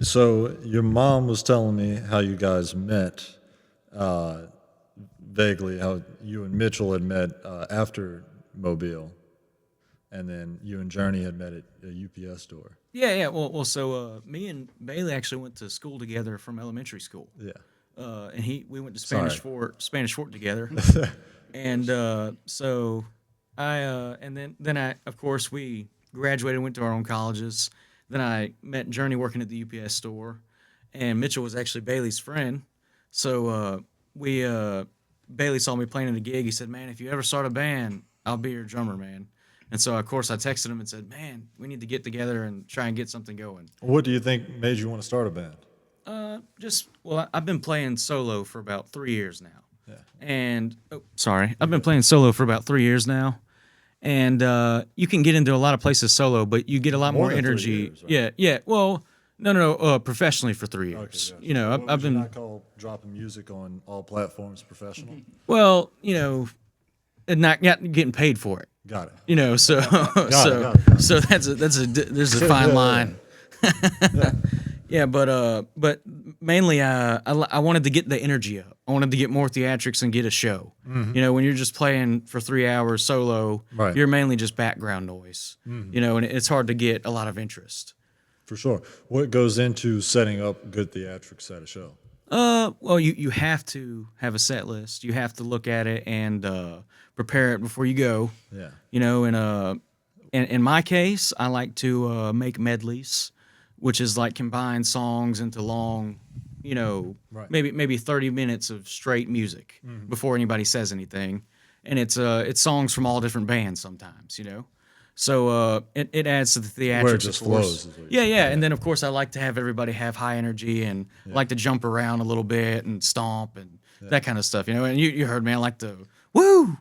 So your mom was telling me how you guys met, uh, vaguely, how you and Mitchell had met after Mobile, and then you and Journey had met at a UPS store. Yeah, yeah. So me and Bailey actually went to school together from elementary school. Yeah. And we went to Sorry. Spanish Fort together. And so and then I, of course, we graduated, went to our own colleges. Then I met Journey working at the UPS store, and Mitchell was actually Bailey's friend. So we Bailey saw me playing in a gig. He said, "Man, if you ever start a band, I'll be your drummer, man." And so of course I texted him and said, "Man, we need to get together and try and get something going." What do you think made you want to start a band? I've been playing solo for about 3 years now. Yeah. And I've been playing solo for about 3 years now, and you can get into a lot of places solo, but you get a lot More more than 3 energy. years, right? Yeah, yeah. Well, no. Professionally for 3 years. Okay, gotcha. You know, What I've would you been not call dropping music on all platforms professional? well, and not getting paid for it. Got it. So Got it. so there's a fine line. Yeah, but mainly I wanted to get the energy up. I wanted to get more theatrics and get a show. When you're just playing for 3 hours solo, Right. you're mainly just background noise. And it's hard to get a lot of interest. For sure. What goes into setting up good theatrics at a show? Well, you have to have a set list. You have to look at it and prepare it before you go. Yeah. In my case, I like to make medleys, which is like combine songs into long, Right. maybe 30 minutes of straight music before anybody says anything, and it's songs from all different bands sometimes. So it adds to the theatrics. Where it just of course. flows, is what Yeah, you're yeah, saying. and then of course I like to have everybody have high energy and like to jump around a little bit and stomp and that kind of stuff. And you heard me. I like to woo.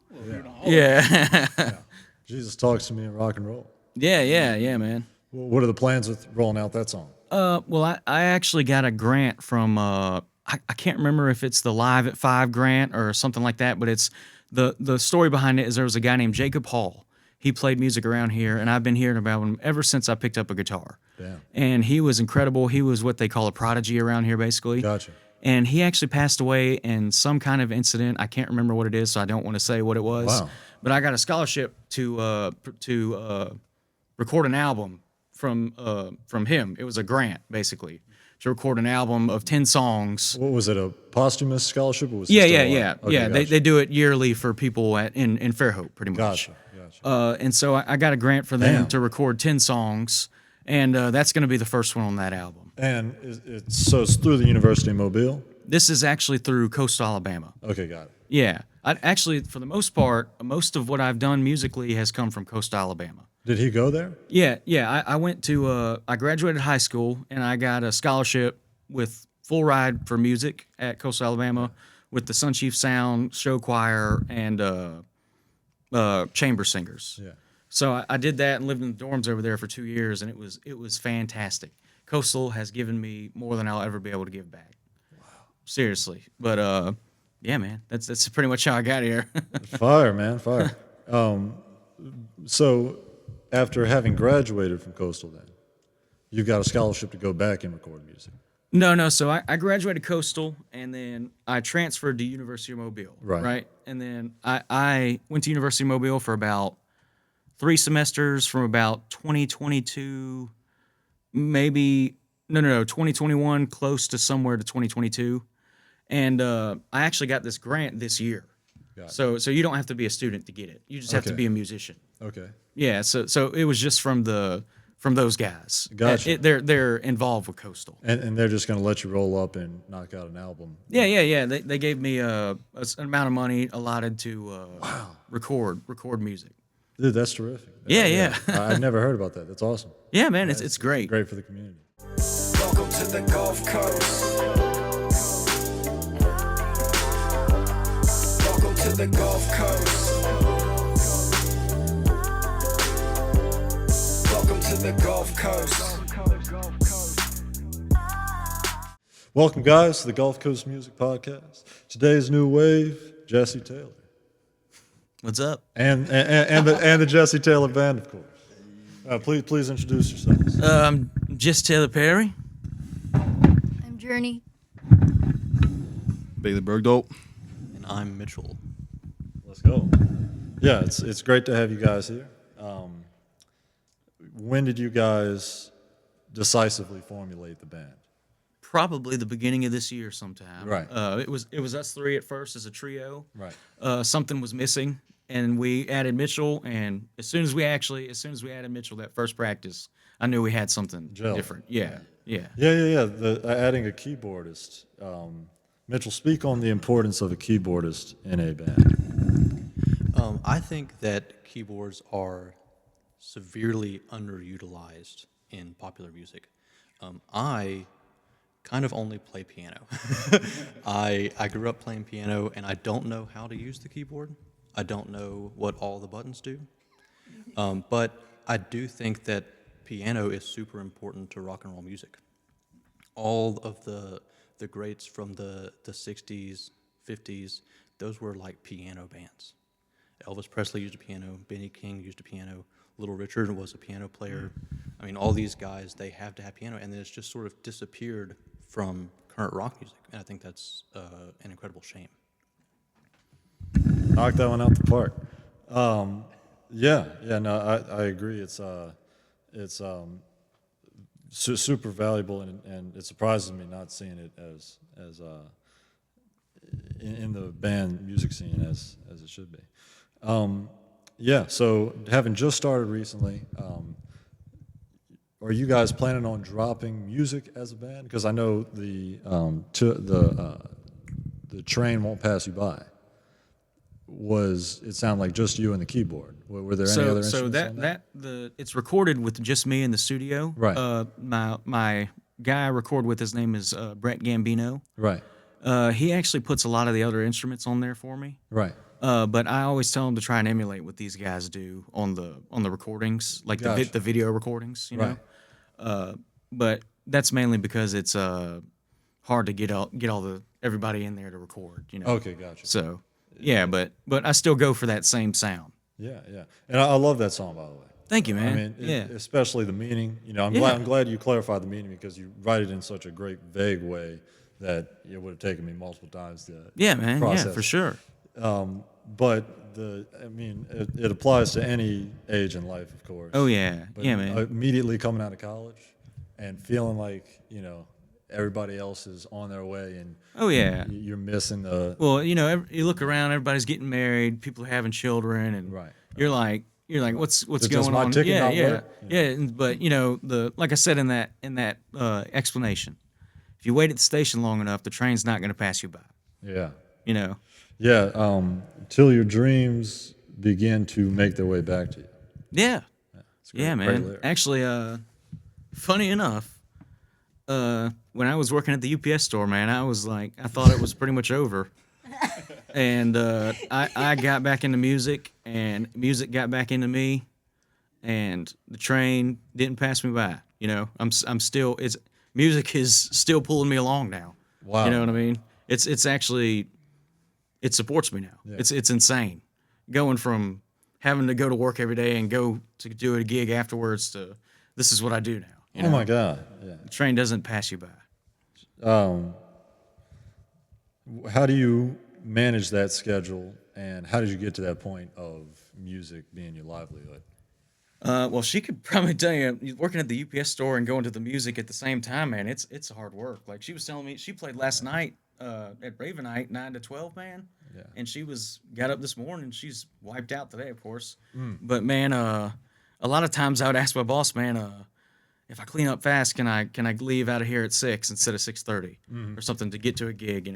Yeah. Jesus talks to me in rock and roll. Yeah, man. Well, what are the plans with rolling out that song? Well, I actually got a grant from I can't remember if it's the Live at Five grant or something like that, but it's the story behind it is there was a guy named Jacob Hall. He played music around here, and I've been hearing about him ever since I picked up a guitar. Damn. And he was incredible. He was what they call a prodigy around here, basically. Gotcha. And he actually passed away in some kind of incident. I can't remember what it is, so I don't want to say what it was. Wow. But I got a scholarship to record an album from him. It was a grant, basically, to record an album of 10 songs. What was it, a posthumous scholarship? Or was it Yeah, still yeah. Okay, Yeah, gotcha. they do it yearly for people in Fairhope, pretty much. Gotcha. And so I got a grant for them Damn. to record 10 songs, and that's going to be the first one on that album. And it's through the University of Mobile? This is actually through Coastal Alabama. Okay, got it. Yeah. Actually, for the most part, most of what I've done musically has come from Coastal Alabama. Did he go there? Yeah. I went to, I graduated high school, and I got a scholarship with full ride for music at Coastal Alabama with the Sun Chief Sound, show choir, and chamber singers. Yeah. So I did that and lived in the dorms over there for 2 years, and it was fantastic. Coastal has given me more than I'll ever be able to give back. Wow. Seriously. But yeah, man, that's pretty much how I got here. Fire, man, fire. So after having graduated from Coastal then, you got a scholarship to go back and record music. No. So I graduated Coastal, and then I transferred to University of Mobile. Right. And then I went to University of Mobile for about 3 semesters from about 2022, maybe, no, 2021, close to somewhere to 2022. And I actually got this grant this year. Got it. So you don't have to be a student to get it. You just have to Okay. be a musician. Okay. Yeah, so it was just from those guys. Gotcha. They're involved with Coastal. And they're just going to let you roll up and knock out an album. Yeah. They gave me an amount of money allotted to record music. Dude, that's terrific. Yeah. I've never heard about that. That's awesome. Yeah, man, it's great. Great for the community. Welcome to the Gulf Coast. Welcome to the Gulf Coast. Welcome to the Gulf Coast. Welcome, guys, to the Gulf Coast Music Podcast. Today's new wave, Jesse Taylor. What's up? And the Jesse Taylor Band, of course. Please introduce yourselves. I'm Jess Taylor Perry. Journey. Bailey Bergdolt. And I'm Mitchell. Let's go. Yeah, it's great to have you guys here. When did you guys decisively formulate the band? Probably the beginning of this year sometime. Right. It was us three at first as a trio. Right. Something was missing, and we added Mitchell. And as soon as we added Mitchell that first practice, I knew we had something Gel. different. Yeah. Yeah. Adding a keyboardist. Mitchell, speak on the importance of a keyboardist in a band. I think that keyboards are severely underutilized in popular music. I kind of only play piano. I grew up playing piano, and I don't know how to use the keyboard. I don't know what all the buttons do. But I do think that piano is super important to rock and roll music. All of the greats from the 60s, 50s, those were like piano bands. Elvis Presley used a piano, Benny King used a piano, Little Richard was a piano player. I mean, all these guys, they have to have piano, and then it's just sort of disappeared from current rock music, and I think that's an incredible shame. Knock that one out the park. No, I agree. It's super valuable, and it surprises me not seeing it as in the band music scene as it should be. So having just started recently, are you guys planning on dropping music as a band? Because I know the train won't pass you by. It sounded like just you and the keyboard? Were there any other instruments on that? It's recorded with just me in the studio. Right. My guy I record with, his name is Brett Gambino. Right. He actually puts a lot of the other instruments on there for me. Right. But I always tell him to try and emulate what these guys do on the recordings, like Gotcha. the video recordings, you know. Right. But that's mainly because it's hard to get everybody in there to record, you know. Okay, gotcha. So yeah, but I still go for that same sound. Yeah, and I love that song, by the way. Thank you, man. I mean, especially the meaning. You know, I'm glad you clarified the meaning, because you write it in such a great, vague way that it would have taken me multiple times to process. Yeah, for sure. But it applies to any age in life, of course. Oh yeah, But yeah, man. Immediately coming out of college and feeling like, everybody else is on their way, and Oh yeah. you're missing the Well, you look around, everybody's getting married, people are having children, and Right. you're like, what's Does going my on? ticket not work? But like I said in that explanation, if you wait at the station long enough, the train's not going to pass you by. yeah. Till your dreams begin to make their way back to you. Yeah. It's a great- Yeah, great man. lyric. Actually, funny enough, when I was working at the UPS store, man, I thought it was pretty much over. And I got back into music, and music got back into me, and the train didn't pass me by. Music is still pulling me along now. Wow. You know what I mean? It's actually, it supports me now. Yeah. It's insane. Going from having to go to work every day and go to do a gig afterwards to this is what I do now. Oh my God. Yeah. The train doesn't pass you by. How do you manage that schedule, and how did you get to that point of music being your livelihood? Well, she could probably tell you, working at the UPS store and going to the music at the same time, man, it's hard work. Like she was telling me, she played last night at Ravenite 9 to 12, man. Yeah. And she got up this morning. She's wiped out today, of course. But man, a lot of times I would ask my boss, man, if I clean up fast, can I leave out of here at 6 instead of 6:30 or something to get to a gig,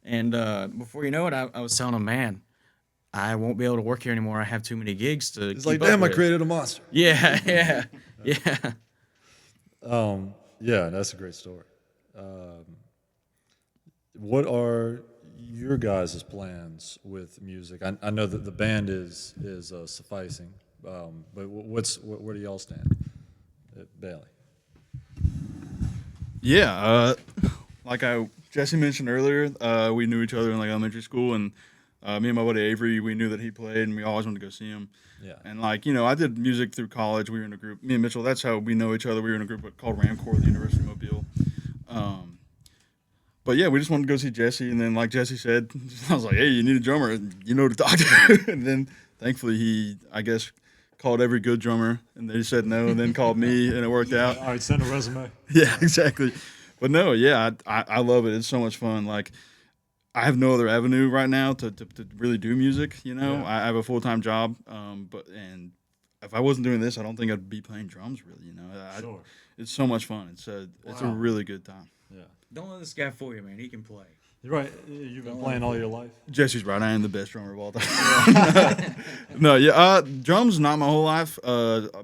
And before you know it, I was telling him, man, I won't be able to work here anymore. I have too many gigs to It's keep like, up damn, I with." created a monster. Yeah. Yeah, that's a great story. What are your guys' plans with music? I know that the band is sufficing, but where do y'all stand at Bailey? Yeah, like Jesse mentioned earlier, we knew each other in elementary school, and me and my buddy Avery, we knew that he played, and we always wanted to go see him. Yeah. And I did music through college. We were in a group. Me and Mitchell, that's how we know each other. We were in a group called Ramcore at the University of Mobile. But yeah, we just wanted to go see Jesse, and then like Jesse said, I was like, "Hey, you need a drummer, you know who to talk to." And then thankfully he, I guess, called every good drummer, and they said no, and then called me, and it worked out. All right, send a resume. Yeah, exactly. But no, yeah, I love it. It's so much fun. Like I have no other avenue right now to really do music. You know, Yeah. I have a full-time job, and if I wasn't doing this, I don't think I'd be playing drums. Really, you know, Sure. it's so much fun. It's a Wow. really good time. Yeah. Don't let this guy fool you, man. He can play. You're right. You've been playing all your life. Jesse's right. I am the best drummer of all time. No, yeah, drums not my whole life.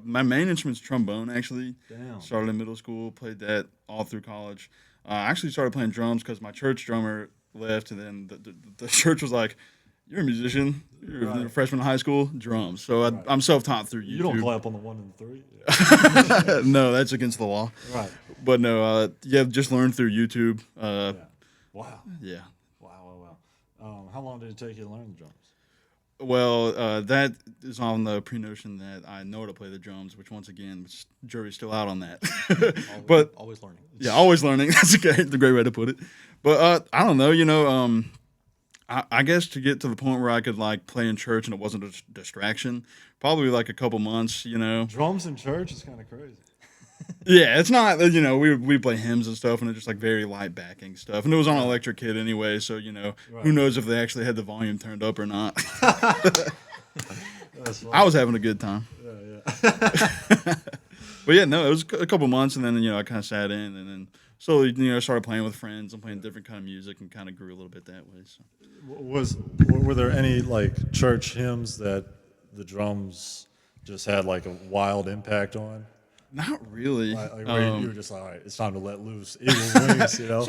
My main instrument's trombone. Actually, Damn. started in middle school, played that all through college. I actually started playing drums because my church drummer left, and then the church was like, "You're a musician. You're a freshman in high school. Drums." So I'm self-taught through YouTube. You don't clap on the 1 and 3. Yeah. No, that's against the law. Right. But no, yeah, just learned through YouTube. Yeah. Wow. Yeah. Wow. How long did it take you to learn the drums? Well, that is on the pre-notion that I know how to play the drums, which once again, jury's still out on that. But Always learning. yeah, always learning. That's the great way to put it. But I don't know, you know, I guess to get to the point where I could like play in church and it wasn't a distraction, probably like a couple months, you know. Drums in church is kind of crazy. Yeah, it's not, you know, we play hymns and stuff, and it's just like very light backing stuff. And it was on electric kit anyway, so, you know, Right. who knows if they actually had the volume turned up or not. That's funny. I was having a good time. Yeah. But yeah, no, it was a couple months, and then, you know, I kind of sat in, and then slowly, you know, started playing with friends and playing different kind of music, and kind of grew a little bit that way. So Were there any like church hymns that the drums just had like a wild impact on? not really. Like where you were just like, all right, it's time to let loose eagle's wings, you know?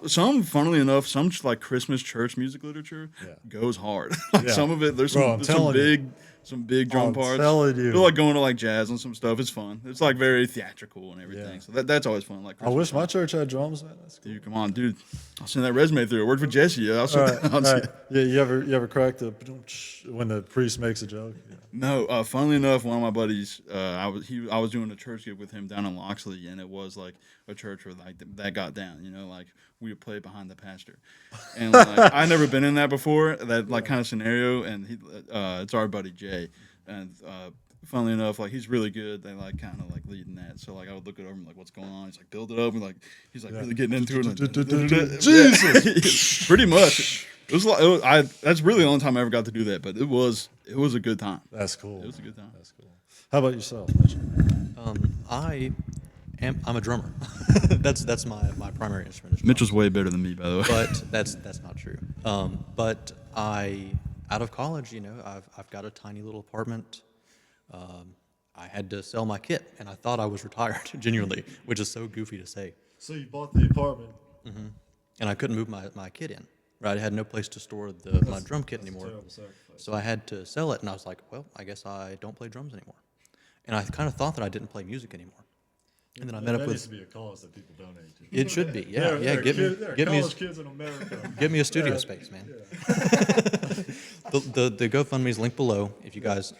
Some, funnily enough, some like Christmas church music literature Yeah. goes hard. Like Yeah. some of it, there's Bro, I'm some telling you. big drum I'm parts. telling you. They're like going to like jazz and some stuff. It's fun. It's like very theatrical and everything. Yeah. So that's always fun. Like I wish my church had drums, man. That's cool. dude, come on, dude. I'll send that resume through. I worked for Jesse. Yeah, I'll send All right, I'll all send- right. Yeah, you ever crack the when the priest makes a joke? Yeah. No, funnily enough, one of my buddies, I was doing a church gig with him down in Loxley, and it was like a church where like that got down, you know, like we would play behind the pastor, and like I never been in that before, that like kind of scenario, and it's our buddy Jay, and funnily enough, like he's really good. They like kind of like leading that, so like I would look it over and like what's going on. He's like build it up, and like he's like really getting into it. Like, Jesus, pretty much. It was like that's really the only time I ever got to do that, but it was a good time. That's cool. It was a good time. That's cool. How about yourself, Mitch? I'm a drummer. that's my primary instrument. is drum. Mitchell's way better than me, by the way. But that's not true. But out of college, you know, I've got a tiny little apartment. I had to sell my kit, and I thought I was retired, genuinely, which is so goofy to say. So you bought the apartment. And I couldn't move my kit in. Right, I had no place to store my drum kit anymore. Terrible sacrifice. So I had to sell it, and I was like, well, I guess I don't play drums anymore. And I kind of thought that I didn't play music anymore. And then I met that up needs with. to be a cause that people donate to. It should be, yeah, There are Give me college kids in America. give me a studio space, man. The GoFundMe's linked below if you guys.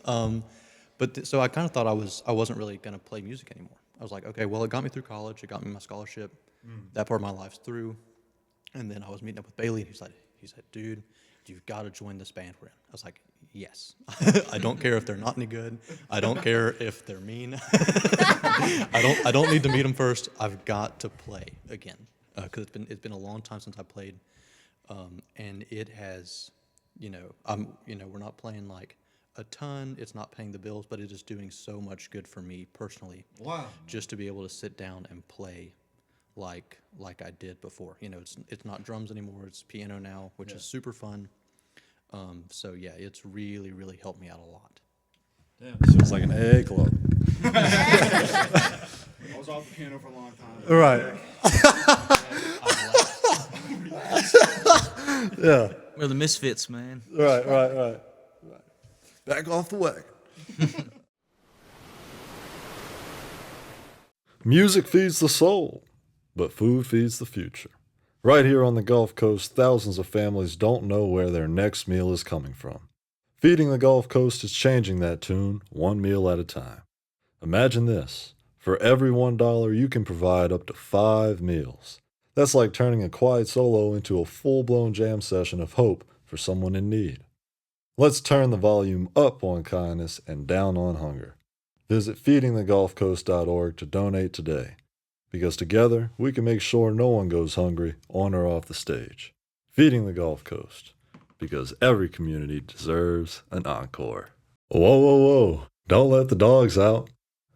So I kind of thought I wasn't really gonna play music anymore. I was like, okay, well, it got me through college, it got me my scholarship, that part of my life's through, and then I was meeting up with Bailey, and he said, dude, you've got to join this band we're in. I was like, yes. I don't care if they're not any good. I don't care if they're mean. I don't need to meet them first. I've got to play again because it's been a long time since I played, and it has, we're not playing like a ton. It's not paying the bills, but it is doing so much good for me personally. Wow. Just to be able to sit down and play like I did before. You know, it's not drums anymore. It's piano now, which is super fun. So yeah, it's really, really helped me out a lot. Damn, this feels like an AA club. I was off the piano for a long time. Right. Yeah. We're the misfits, man. Right. Back off the wagon. Music feeds the soul, but food feeds the future. Right here on the Gulf Coast, thousands of families don't know where their next meal is coming from. Feeding the Gulf Coast is changing that tune, one meal at a time. Imagine this. For every $1, you can provide up to 5 meals. That's like turning a quiet solo into a full-blown jam session of hope for someone in need. Let's turn the volume up on kindness and down on hunger. Visit feedingthegulfcoast.org to donate today, because together we can make sure no one goes hungry on or off the stage. Feeding the Gulf Coast, because every community deserves an encore. Whoa, whoa, whoa, don't let the dogs out.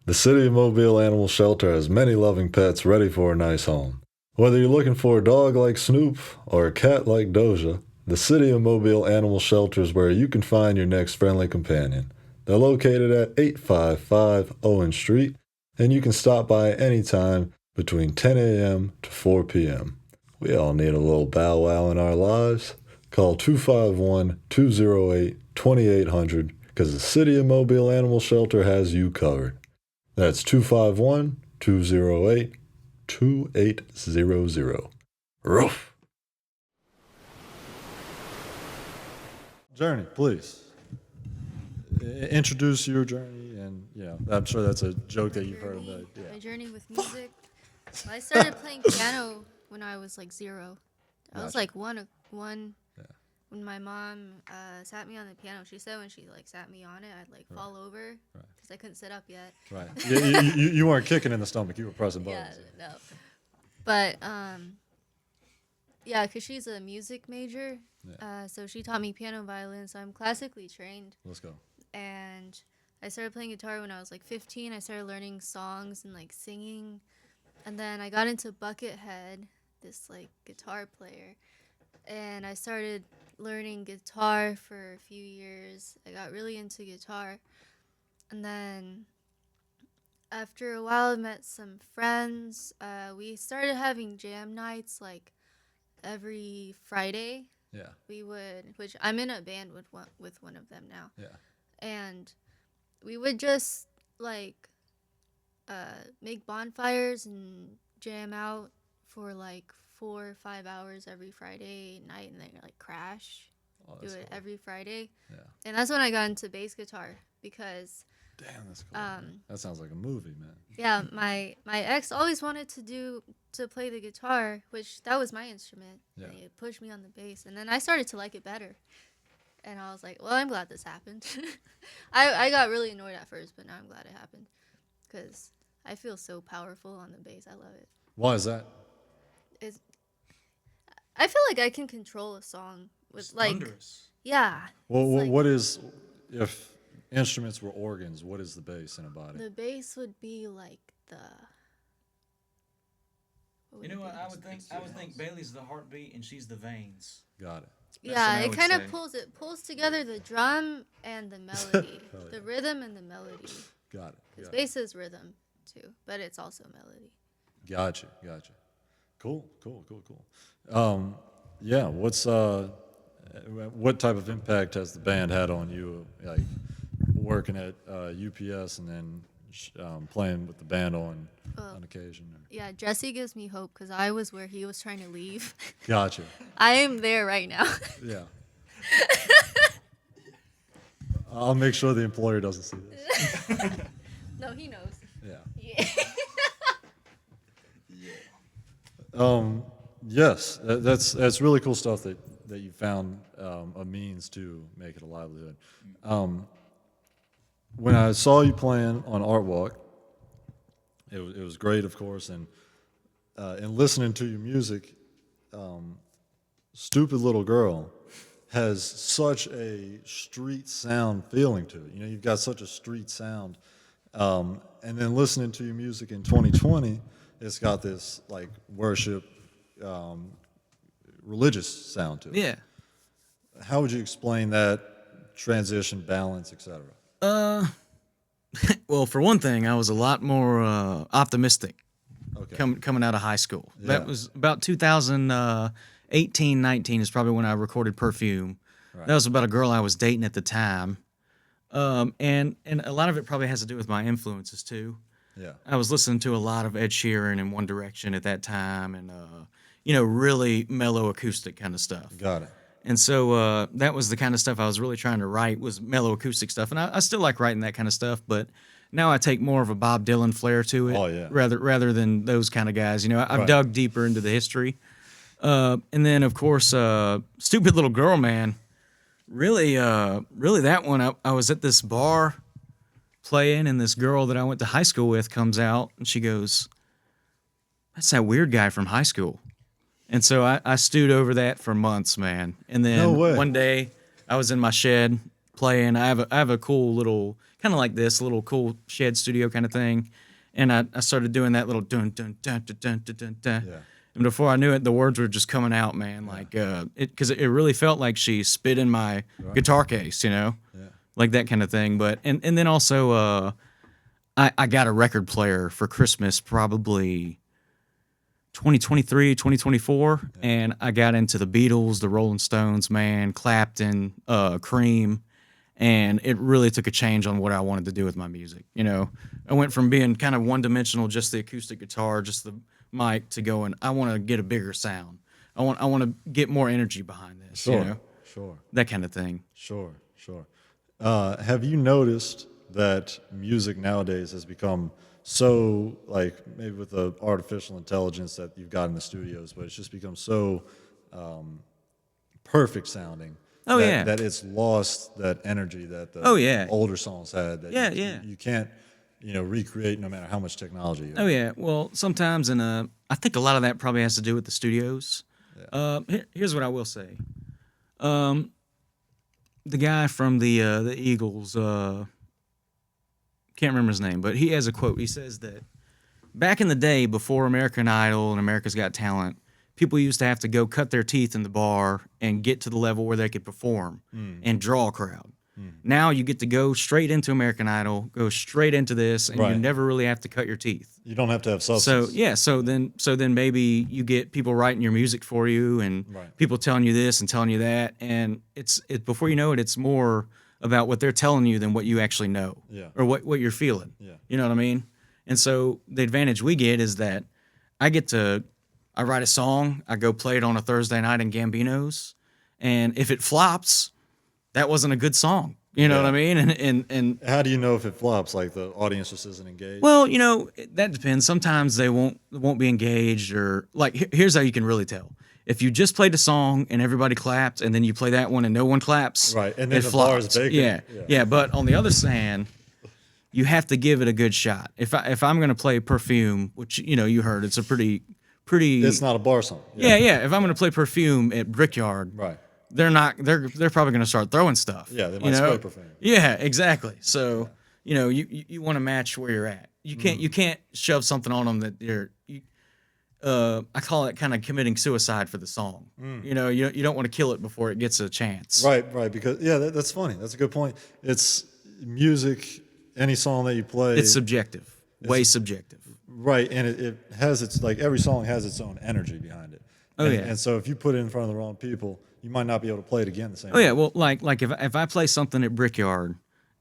The City of Mobile Animal Shelter has many loving pets ready for a nice home. Whether you're looking for a dog like Snoop or a cat like Doja, the City of Mobile Animal Shelter is where you can find your next friendly companion. They're located at 855 Owen Street, and you can stop by anytime between 10 a.m. to 4 p.m. We all need a little bow wow in our lives. Call 251-208-2800 because the City of Mobile Animal Shelter has you covered. That's 251-208-2800. Roof. Journey, please. Introduce your journey, and I'm sure that's a joke that you've heard about. My journey with music. Well, I started playing piano when I was like 0. I was like one when my mom sat me on the piano. She said when she like sat me on it, I'd like fall over because I couldn't sit up yet. Right. You weren't kicking in the stomach. You were pressing buttons. Yeah, no. But yeah, because she's a music major, so she taught me piano and violin. So I'm classically trained. Let's go. And I started playing guitar when I was like 15. I started learning songs and like singing. And then I got into Buckethead, this like guitar player. And I started learning guitar for a few years. I got really into guitar. And then after a while, I met some friends. We started having jam nights like every Friday. Yeah. We would, which I'm in a band with one of them now. Yeah. And we would just like make bonfires and jam out for like 4 or 5 hours every Friday night, and then like crash. Do it every Friday. Yeah. And that's when I got into bass guitar because Damn, that's cool. That sounds like a movie, man. yeah, my ex always wanted to play the guitar, which that was my instrument. Yeah. And he pushed me on the bass, and then I started to like it better. And I was like, well, I'm glad this happened. I got really annoyed at first, but now I'm glad it happened because I feel so powerful on the bass. I love it. Why is that? I feel like I can control a song with like Thunderous. yeah. Well, it's like- what is, if instruments were organs, what is the bass in a body? The bass would be like the. You know what? I would think Bailey's the heartbeat and she's the veins. Got it. Yeah, what I it would kind of say. pulls together the drum and the melody, the rhythm and the melody. Got it. Because Got it. bass is rhythm too, but it's also melody. Gotcha. Cool. Yeah. What type of impact has the band had on you? Like working at UPS and then playing with the band on occasion. Or? Yeah, Jesse gives me hope because I was where he was trying to leave. Gotcha. I am there right now. Yeah. I'll make sure the employer doesn't see this. No, he knows. Yeah. Yeah. Yes, that's really cool stuff that you found a means to make it a livelihood. When I saw you playing on Art Walk, it was great, of course, and listening to your music, Stupid Little Girl has such a street sound feeling to it. You know, you've got such a street sound. And then listening to your music in 2020, it's got this like worship, religious sound to it. Yeah. How would you explain that transition, balance, etc.? Well, for one thing, I was a lot more optimistic Okay. coming out of high school. Yeah. That was about 2018, 19 is probably when I recorded Perfume. Right. That was about a girl I was dating at the time. And a lot of it probably has to do with my influences too. Yeah. I was listening to a lot of Ed Sheeran and One Direction at that time, and really mellow acoustic kind of stuff. Got it. And so that was the kind of stuff I was really trying to write, was mellow acoustic stuff. And I still like writing that kind of stuff, but now I take more of a Bob Dylan flair to it. Oh, yeah. Rather than those kind of guys. You know, I've Right. dug deeper into the history. And then of course, Stupid Little Girl, man. Really that one. I was at this bar playing, and this girl that I went to high school with comes out, and she goes, "That's that weird guy from high school." And so I stewed over that for months, man. And then No way. one day I was in my shed playing. I have a cool little, kind of like this, little cool shed studio kind of thing. And I started doing that little dun dun dun dun dun dun dun dun. Yeah. And before I knew it, the words were just coming out, man. Like because it really felt like she spit in my guitar case, you know, like that kind of thing. But and then also I got a record player for Christmas, probably 2023, 2024, and I got into the Beatles, the Rolling Stones, man, Clapton, Cream, and it really took a change on what I wanted to do with my music. You know, I went from being kind of one-dimensional, just the acoustic guitar, just the mic, to going, I want to get a bigger sound. I want to get more energy behind this. Sure. You know, Sure. that kind of thing. Sure. Have you noticed that music nowadays has become so, like, maybe with the artificial intelligence that you've got in the studios, but it's just become so perfect sounding. Oh, that, yeah. That it's lost that energy that the Oh, yeah. older songs had. That Yeah, you, yeah. You can't, recreate no matter how much technology you have. Oh yeah. Well, sometimes, and I think a lot of that probably has to do with the studios. Here's what I will say. The guy from the Eagles, can't remember his name, but he has a quote. He says that back in the day, before American Idol and America's Got Talent, people used to have to go cut their teeth in the bar and get to the level where they could perform and draw a crowd. Now you get to go straight into American Idol, go straight into this, and you Right. never really have to cut your teeth. You don't have to have So substance. yeah, so then maybe you get people writing your music for you, and Right. people telling you this and telling you that, and it's before you know it, it's more about what they're telling you than what you actually know, Yeah. or what you're feeling. Yeah. You know what I mean? And so the advantage we get is that I write a song, I go play it on a Thursday night in Gambino's, and if it flops, that wasn't a good song. You know Yeah. what I mean? And How do you know if it flops? Like the audience just isn't engaged? well, that depends. Sometimes they won't be engaged, or like here's how you can really tell. If you just played a song and everybody clapped, and then you play that one and no one claps, Right, and then it the bar is flops. vacant. Yeah, Yeah. yeah. But on the other hand, you have to give it a good shot. If I'm gonna play Perfume, which you heard, it's a pretty. It's not a bar song. Yeah. If I'm gonna play Perfume at Brickyard, Right. they're not. They're probably gonna start throwing stuff. Yeah, they might spray Perfume. Yeah, exactly. So you want to match where you're at. You can't shove something on them that I call it kind of committing suicide for the song. You don't want to kill it before it gets a chance. Right. Because that's funny. That's a good point. It's music. Any song that you play, It's subjective, way subjective. right, and it has its, like, every song has its own energy behind it. Oh, and, yeah. And so if you put it in front of the wrong people, you might not be able to play it again the same. Oh yeah, well, like if I play something at Brickyard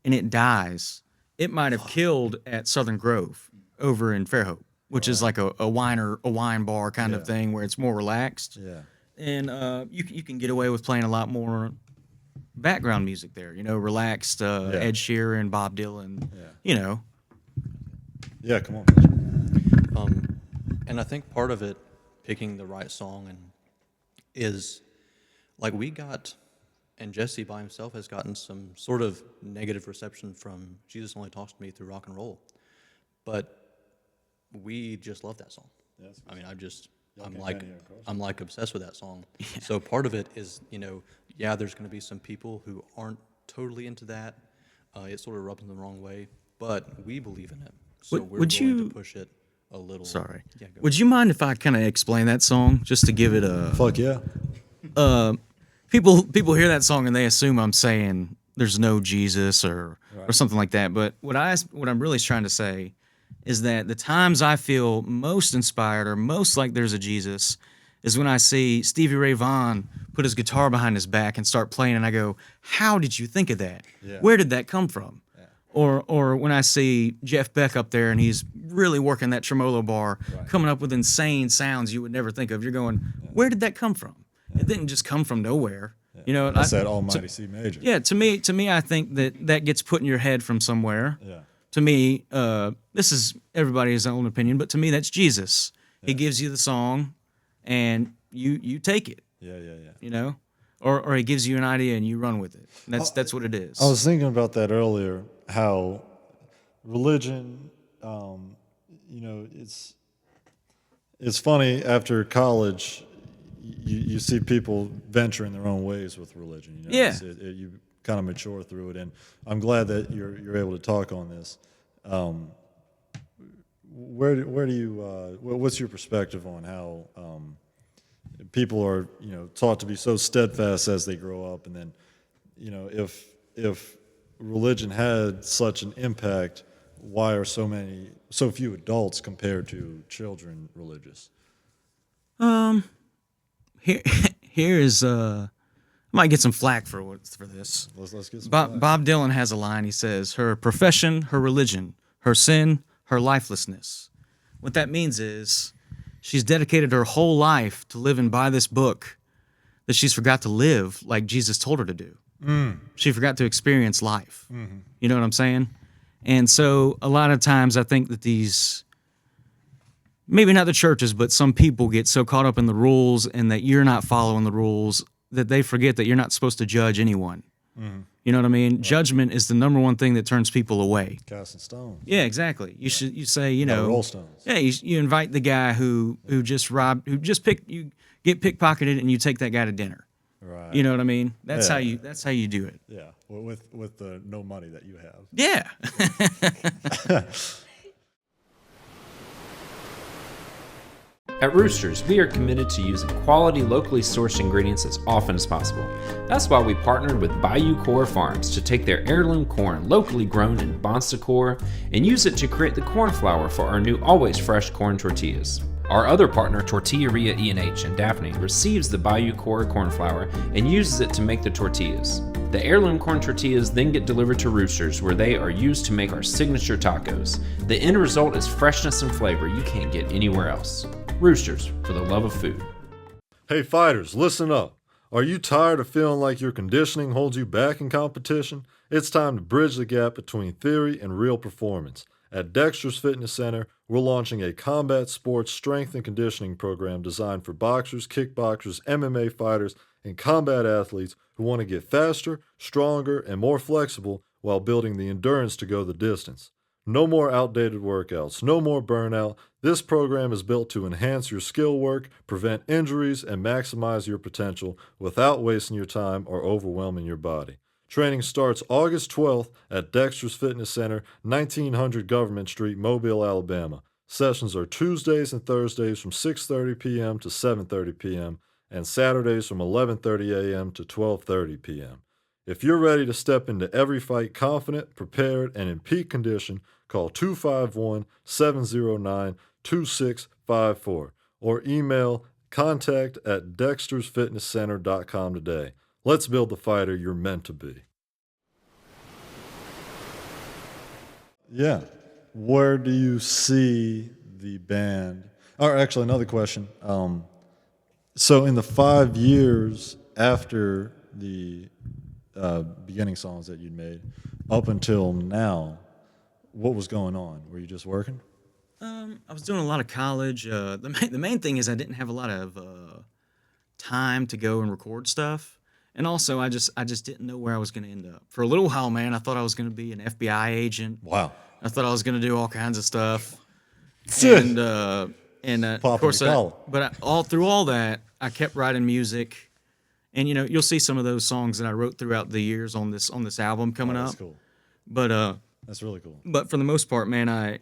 and it dies, it might have killed at Southern Grove over in Fairhope, which is like a wine bar kind of Yeah. thing where it's more relaxed. Yeah. And you can get away with playing a lot more background music there. Relaxed Ed Sheeran, Bob Dylan. Yeah. Yeah. Come on. And I think part of it, picking the right song, and is like we got, and Jesse by himself has gotten some sort of negative reception from Jesus Only Talks to Me through rock and roll, but we just love that song. Yes. I mean, I'm can't like get any other question. I'm like obsessed with that song. So part of it is, there's going to be some people who aren't totally into that. It sort of rubs them the wrong way, but we believe in it, so we're would willing you- to push it a little. Sorry. Yeah, go Would you mind if I kind of explain that song just to give it a Fuck yeah. people hear that song and they assume I'm saying there's no Jesus or something like that. But what I'm really trying to say is that the times I feel most inspired or most like there's a Jesus is when I see Stevie Ray Vaughan put his guitar behind his back and start playing, and I go, "How did you think of that? Yeah. Where did that come from?" Or when I see Jeff Beck up there and he's really working that tremolo bar, coming up with insane sounds you would never think of. You're going, where did that come from? It didn't just come from nowhere. That's that almighty C major. Yeah, to me, I think that gets put in your head from somewhere. Yeah. to me, this is everybody's own opinion, but to me, that's Jesus. He gives you the song, and you take it. Yeah, yeah, yeah. You know, or he gives you an idea and you run with it. That's what it is. I was thinking about that earlier. How religion, it's funny after college. You see people venturing their own ways with religion. Yeah. You kind of mature through it, and I'm glad that you're able to talk on this. Where do you what's your perspective on how people are taught to be so steadfast as they grow up, and then if religion had such an impact, why are so few adults compared to children religious? Here is I might get some flack for this. Let's get some Bob Dylan has a line. He says, "Her profession, her religion, her sin, her lifelessness." What that means is she's dedicated her whole life to living by this book that she's forgot to live like Jesus told her to do. She forgot to experience life. You know what I'm saying? And so a lot of times I think that maybe not the churches, but some people get so caught up in the rules and that you're not following the rules that they forget that you're not supposed to judge anyone. You know what I mean? Right. Judgment is the number one thing that turns people away. Casting stones. Yeah, exactly. You say, roll stones. Yeah, you invite the guy who just get pickpocketed and you take that guy to dinner. Right. You know what I mean? That's how you do it. Yeah. With the no money that you have. Yeah. At Roosters, we are committed to using quality, locally sourced ingredients as often as possible. That's why we partnered with Bayou Corps Farms to take their heirloom corn, locally grown in Bon Secours, and use it to create the corn flour for our new always fresh corn tortillas. Our other partner, Tortilleria E&H in Daphne, receives the Bayou Corps corn flour and uses it to make the tortillas. The heirloom corn tortillas then get delivered to Roosters, where they are used to make our signature tacos. The end result is freshness and flavor you can't get anywhere else. Roosters, for the love of food. Hey fighters, listen up. Are you tired of feeling like your conditioning holds you back in competition? It's time to bridge the gap between theory and real performance. At Dexter's Fitness Center, we're launching a combat sports strength and conditioning program designed for boxers, kickboxers, MMA fighters, and combat athletes who want to get faster, stronger, and more flexible while building the endurance to go the distance. No more outdated workouts, no more burnout. This program is built to enhance your skill work, prevent injuries, and maximize your potential without wasting your time or overwhelming your body. Training starts August 12th at Dexter's Fitness Center, 1900 Government Street, Mobile, Alabama. Sessions are Tuesdays and Thursdays from 6:30 p.m. to 7:30 p.m. and Saturdays from 11:30 a.m. to 12:30 p.m. If you're ready to step into every fight confident, prepared, and in peak condition, call 251-709-2654 or email contact@dextersfitnesscenter.com today. Let's build the fighter you're meant to be. Yeah. Where do you see the band? Or actually, another question. So in the 5 years after the beginning songs that you'd made, up until now, what was going on? Were you just working? I was doing a lot of college. The main thing is I didn't have a lot of time to go and record stuff, and also I just didn't know where I was going to end up. For a little while, man, I thought I was going to be an FBI agent. Wow. I thought I was going to do all kinds of stuff, and of course, all through all that, I kept writing music, and you'll see some of those songs that I wrote throughout the years on this album coming up. That's cool. But That's really cool. But for the most part, man, I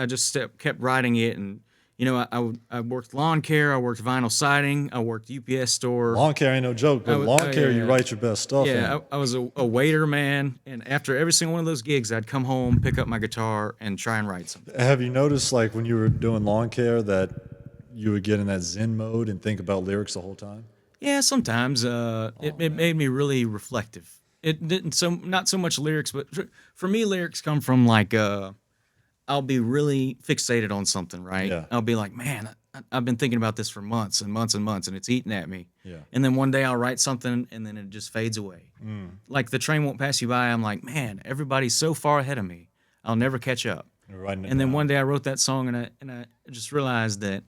just kept writing it, and I worked lawn care, I worked vinyl siding, I worked UPS store. Lawn care ain't no joke, but lawn care, you write your best stuff in. Yeah, I was a waiter, man, and after every single one of those gigs, I'd come home, pick up my guitar, and try and write something. Have you noticed, like, when you were doing lawn care that you would get in that Zen mode and think about lyrics the whole time? Yeah, sometimes. It made me really reflective. It didn't not so much lyrics, but for me, lyrics come from like I'll be really fixated on something, right? Yeah. I'll be like, man, I've been thinking about this for months and months and months, and it's eating at me. Yeah. And then one day I'll write something, and then it just fades away. Like The Train Won't Pass You By. I'm like, man, everybody's so far ahead of me. I'll never catch up. You're writing it And then down. one day I wrote that song, and I just realized that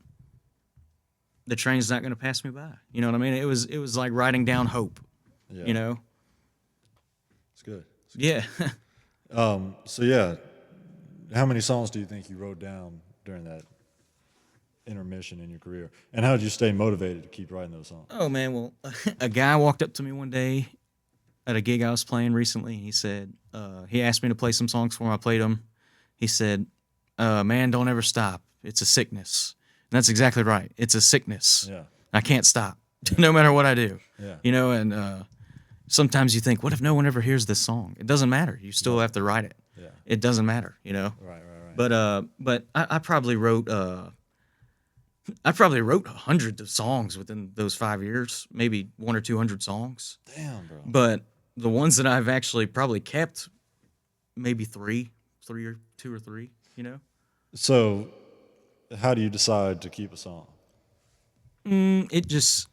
the train's not going to pass me by. You know what I mean? It was like writing down hope. Yeah. You know? It's good. Yeah. So yeah, how many songs do you think you wrote down during that intermission in your career? And how did you stay motivated to keep writing those songs? Oh man, well, a guy walked up to me one day at a gig I was playing recently. He said, he asked me to play some songs for him. I played them. He said, "Man, don't ever stop. It's a sickness." And that's exactly right. It's a sickness. Yeah. I can't stop, no matter what I do. Yeah. You know, and sometimes you think, what if no one ever hears this song? It doesn't matter. You still have to write it. Yeah. It doesn't matter. You know. Right. But I probably wrote hundreds of songs within those 5 years, maybe 100 or 200 songs. Damn, bro. But the ones that I've actually probably kept, maybe three or two or three. You know, So, how do you decide to keep a song? it just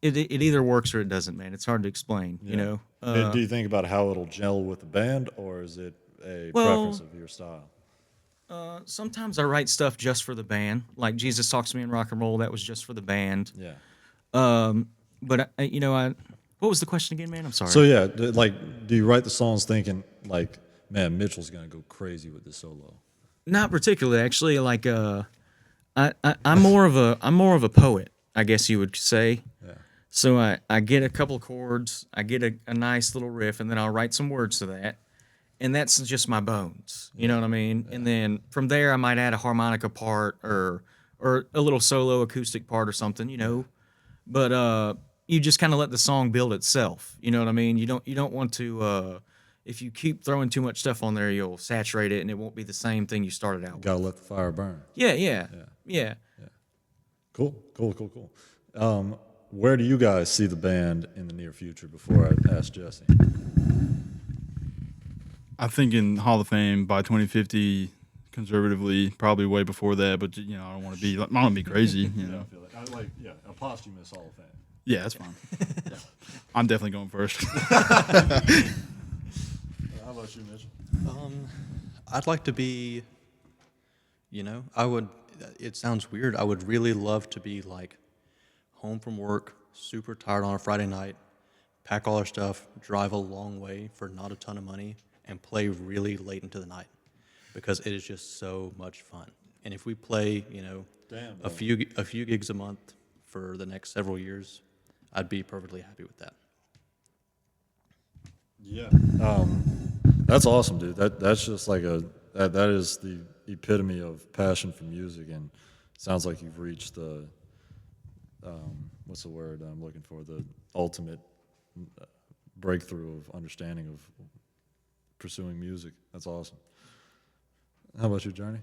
it either works or it doesn't, man. It's hard to explain. You know, Do you think about how it'll gel with the band, or is it a Well- preference of your style? sometimes I write stuff just for the band, like Jesus Talks to Me in Rock and Roll. That was just for the band. Yeah. But what was the question again, man? I'm sorry. So yeah, do you write the songs thinking like, man, Mitchell's gonna go crazy with this solo? Not particularly, actually. Like, I'm more of a poet, I guess you would say. Yeah. So I get a couple of chords, I get a nice little riff, and then I'll write some words to that, and that's just my bones. You know what I mean? And then from there, I might add a harmonica part or a little solo acoustic part or something. You know, but you just kind of let the song build itself. You know what I mean? You don't want to. If you keep throwing too much stuff on there, you'll saturate it, and it won't be the same thing you started out with. Gotta let the fire burn. Yeah. Cool. Where do you guys see the band in the near future? Before I ask Jesse. I think in Hall of Fame by 2050, conservatively, probably way before that. But I don't want to be crazy. You know. I feel like a posthumous Hall of Fame. Yeah, that's fine. Yeah. I'm definitely going first. How about you, Mitchell? I'd like to be, I would, it sounds weird. I would really love to be like home from work, super tired on a Friday night, pack all our stuff, drive a long way for not a ton of money, and play really late into the night because it is just so much fun. And if we play, Damn, a few gigs a month for the next several years, I'd be perfectly happy with that. Yeah. That's awesome, dude. That's just like that is the epitome of passion for music, and it sounds like you've reached the what's the word I'm looking for? The ultimate breakthrough of understanding of pursuing music. That's awesome. How about you, Journey?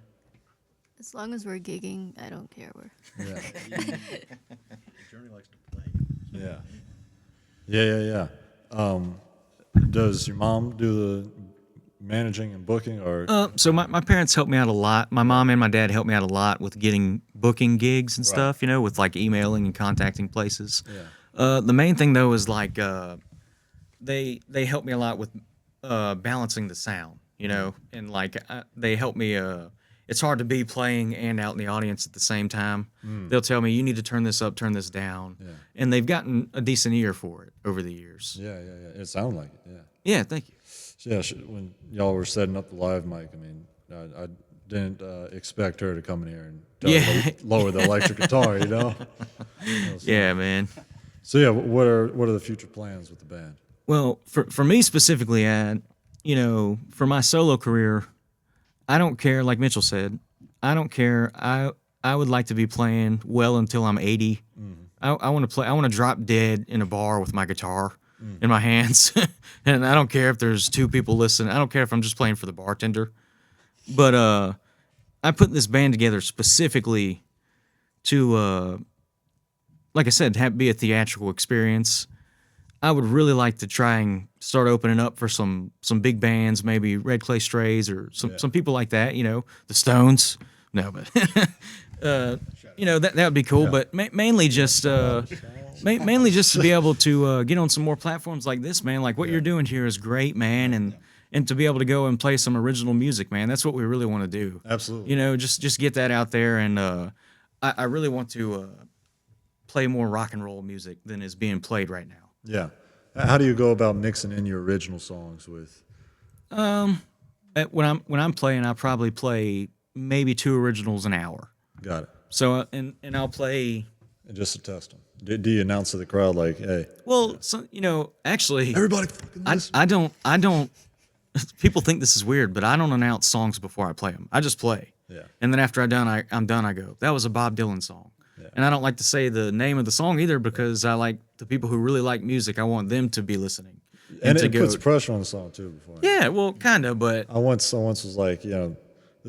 As long as we're gigging, I don't care where. Yeah. Journey likes to play. Yeah. Does your mom do the managing and booking, or So my parents helped me out a lot. My mom and my dad helped me out a lot with getting booking gigs and stuff, with like emailing and contacting places. Yeah. The main thing though is like they helped me a lot with balancing the sound, and like they helped me. It's hard to be playing and out in the audience at the same time. They'll tell me you need to turn this up, turn this down, and they've gotten a decent ear for it over the years. Yeah. It sounded like it. Yeah. Yeah, thank you. So yeah, when y'all were setting up the live mic, I mean, I didn't expect her to come in here and tell her to lower the electric guitar, Yeah, man. So yeah, what are the future plans with the band? Well, for me specifically, for my solo career, I don't care. Like Mitchell said, I don't care. I would like to be playing well until I'm 80. I want to play. I want to drop dead in a bar with my guitar in my hands, and I don't care if there's 2 people listening. I don't care if I'm just playing for the bartender. But I put this band together specifically to, like I said, be a theatrical experience. I would really like to try and start opening up for some big bands, maybe Red Clay Strays or some people like that. The Stones. No, but that would be cool. But mainly just mainly just to be able to get on some more platforms like this, man. Like what you're doing here is great, man, and and to be able to go and play some original music, man. That's what we really want to do. Absolutely. You know, just get that out there, and I really want to play more rock and roll music than is being played right now. Yeah. How do you go about mixing in your original songs with? When I'm playing, I probably play maybe 2 originals an hour. Got it. So and I'll play. And just to test them. Do you announce to the crowd like, hey, Well, so, you know, actually, everybody fucking listen? I don't. People think this is weird, but I don't announce songs before I play them. I just play. Yeah. And then after I'm done, I go, that was a Bob Dylan song. Yeah. And I don't like to say the name of the song either because I like the people who really like music. I want them to be listening. And to it puts pressure on the song too. Before. Yeah, well, kind of, but I once was like, the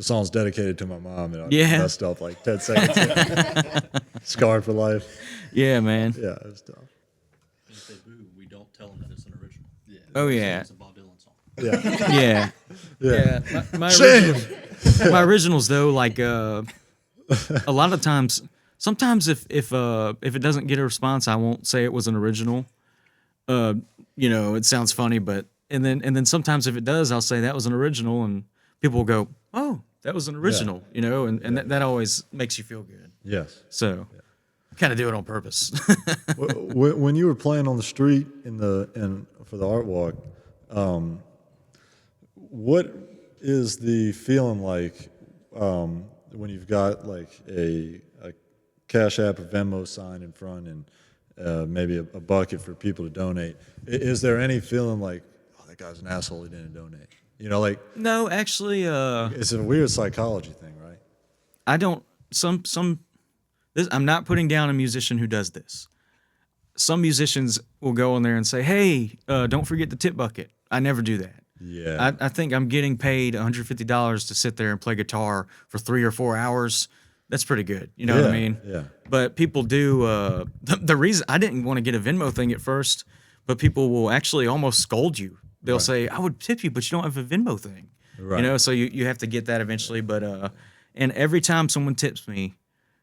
song's dedicated to my mom, and I Yeah. messed up like 10 seconds. Scarred for life. yeah, man. Yeah, it was tough. If they boo, we don't tell them that it's an original. Yeah. Oh yeah, It's a Bob Dylan song. Yeah. yeah, Yeah. yeah. My Shame. my originals though, like a lot of times, sometimes if it doesn't get a response, I won't say it was an original. You know, it sounds funny, but and then sometimes if it does, I'll say that was an original, and people will go, "Oh, that was an original," you know, and that always makes you feel good. Yes. So, I kind of do it on purpose. When you were playing on the street for the art walk, what is the feeling like when you've got like a Cash App or Venmo sign in front and maybe a bucket for people to donate? Is there any feeling like, oh, that guy's an asshole, he didn't donate? You know, like No, actually, it's a weird psychology thing, right? I don't. I'm not putting down a musician who does this. Some musicians will go in there and say, "Hey, don't forget the tip bucket." I never do that. Yeah. I think I'm getting paid $150 to sit there and play guitar for 3 or 4 hours. That's pretty good. You know what I mean? Yeah. But people do. The reason I didn't want to get a Venmo thing at first, but people will actually almost scold you. They'll say, "I would tip you, but you don't have a Venmo thing." Right. You know, so you have to get that eventually. But and every time someone tips me,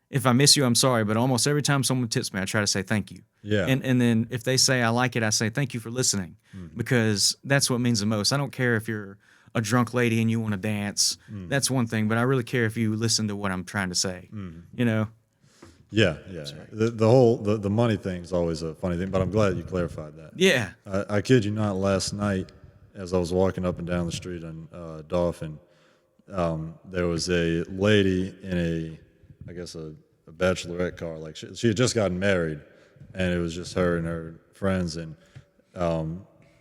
if I miss you, I'm sorry, but almost every time someone tips me, I try to say thank you. Yeah. And then if they say I like it, I say thank you for listening, because that's what means the most. I don't care if you're a drunk lady and you want to dance. That's one thing, but I really care if you listen to what I'm trying to say. You know? Yeah. The whole the money thing is always a funny thing, but I'm glad you clarified that. Yeah. I kid you not, last night, as I was walking up and down the street on Dauphin, there was a lady in I guess a Bachelorette car. Like she had just gotten married, and it was just her and her friends, and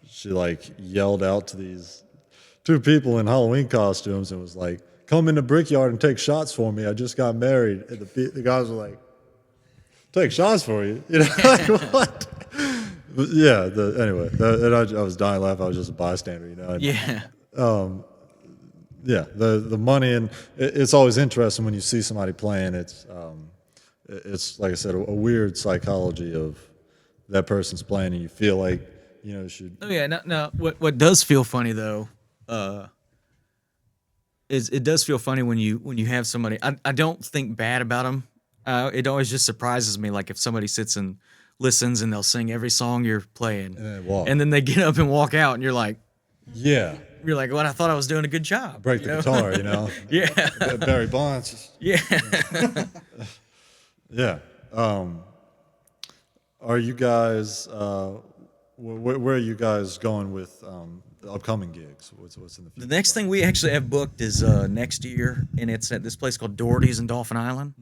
she like yelled out to these 2 people in Halloween costumes and was like, "Come in the Brickyard and take shots for me. I just got married." And the guys were like, "Take shots for you?" You know, like what? But yeah. Anyway, and I was dying laughing. I was just a bystander, you know. And, Yeah. yeah, the money, and it's always interesting when you see somebody playing. It's like I said, a weird psychology of that person's playing, and you feel like you should. Oh yeah. No. What does feel funny though, is it does feel funny when you have somebody. I don't think bad about them. It always just surprises me, like if somebody sits and listens and they'll sing every song you're playing, And then walk. and then they get up and walk out, and you're like, Yeah, well, I thought I was doing a good job. break the guitar, you know. Yeah. Barry Bonds. Yeah. Yeah. Are you guys? Where are you guys going with the upcoming gigs? What's in the future? The next thing we actually have booked is next year, and it's at this place called Doherty's in Dolphin Island.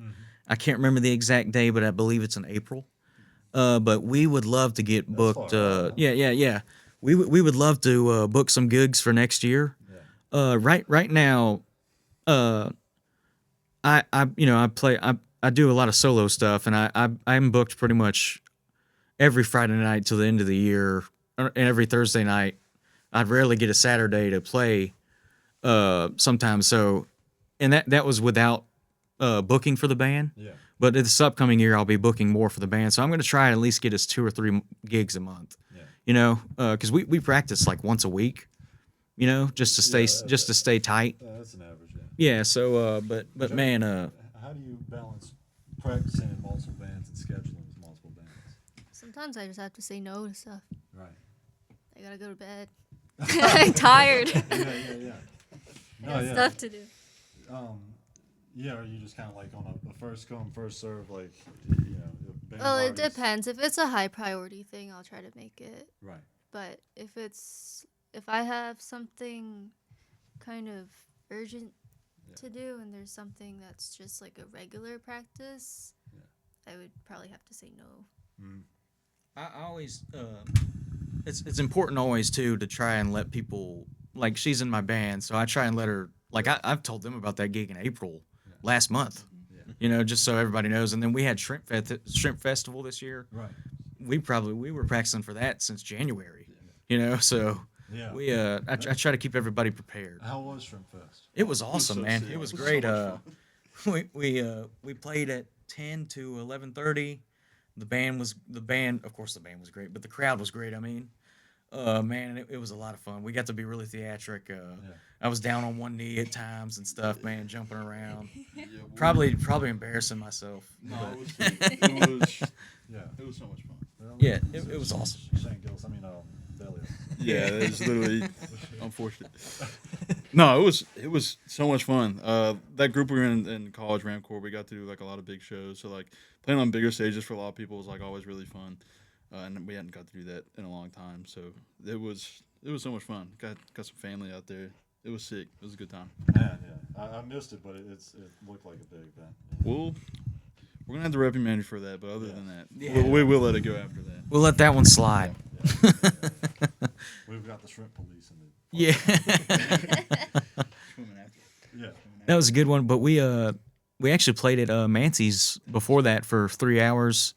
I can't remember the exact day, but I believe it's in April. But we would love to get booked. Yeah. We would love to book some gigs for next year. Right now, I do a lot of solo stuff, and I'm booked pretty much every Friday night till the end of the year, and every Thursday night. I'd rarely get a Saturday to play. Sometimes, so, and that was without booking for the band. Yeah. But this upcoming year, I'll be booking more for the band, so I'm going to try and at least get us 2 or 3 gigs a month. Yeah. You know, because we practice like once a week. You know, just to stay tight. That's an average. Yeah. Yeah. So, but man, How do you balance practicing in multiple bands and scheduling with multiple bands? Sometimes I just have to say no to stuff. Right. I gotta go to bed. I'm tired. Yeah. No, yeah. Stuff to do. Yeah, or you just kind of like on a first come, first serve, like, you know. band Well, it parties. depends. If it's a high priority thing, I'll try to make it. Right. But if I have something kind of urgent to do and there's something that's just like a regular practice, I would probably have to say no. I always it's important always too to try and let people, like, she's in my band, so I try and let her, like, I've told them about that gig in April last month, you know, just so everybody knows. And then we had Shrimp Festival this year. Right. We were practicing for that since January, you know, so Yeah. we I try to keep everybody prepared. How was Shrimp Fest? It was awesome, so man. sick. It was It was great. so much We played at 10 to 11:30. The band, of course, the band was great, but the crowd was great. I mean, man, it was a lot of fun. We got to be really theatric. I was down on one knee at times and stuff, man, jumping around. Probably embarrassing myself. No, but- it was sick. It was so much fun. Well, Yeah, it was awesome. St. Gilles, Delia. Yeah, it's literally unfortunate. No, it was so much fun. That group we were in college, Ramcorp, we got to do like a lot of big shows. So like playing on bigger stages for a lot of people was like always really fun, and we hadn't got to do that in a long time. So it was so much fun. Got some family out there. It was sick. It was a good time. Man, yeah. I missed it, but it looked like a big event. We're gonna have to reprimand you for that, but other than that, Yeah. we will let it go after that. We'll let that one slide. We've got the shrimp police in the. Yeah. Yeah. That was a good one, but we actually played at Mancy's before that for 3 hours.